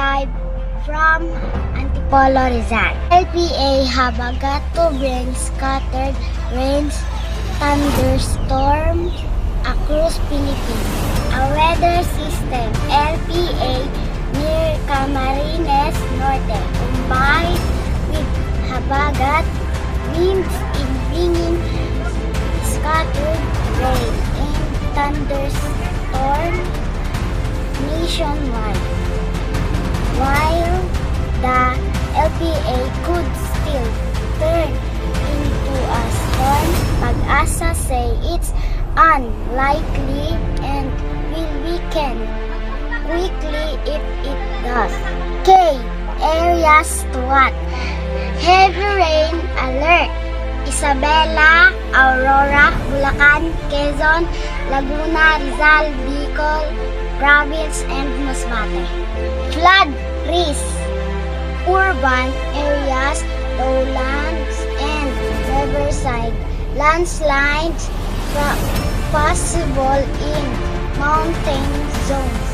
live from Antipolo, Rizal. LPA Habagat to bring scattered rains, thunderstorms across Philippines. A weather system, LPA near Camarines Norte, combined with Habagat winds in bringing scattered rain and thunderstorm nationwide. While the LPA could still turn into a storm, Pag-asa say it's unlikely and will weaken quickly if it does. K. Areas to watch. Heavy rain alert. Isabela, Aurora, Bulacan, Quezon, Laguna, Rizal, Bicol, Province, and Masbate. Flood risk. Urban areas, lowlands, and riverside. Landslides possible in mountain zones.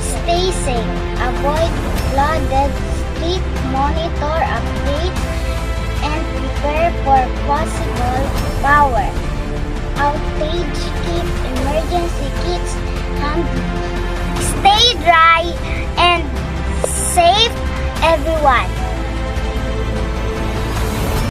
Stay safe. Avoid flooded street. Monitor updates and prepare for possible power outage. Keep emergency kits handy. Stay dry and safe, everyone.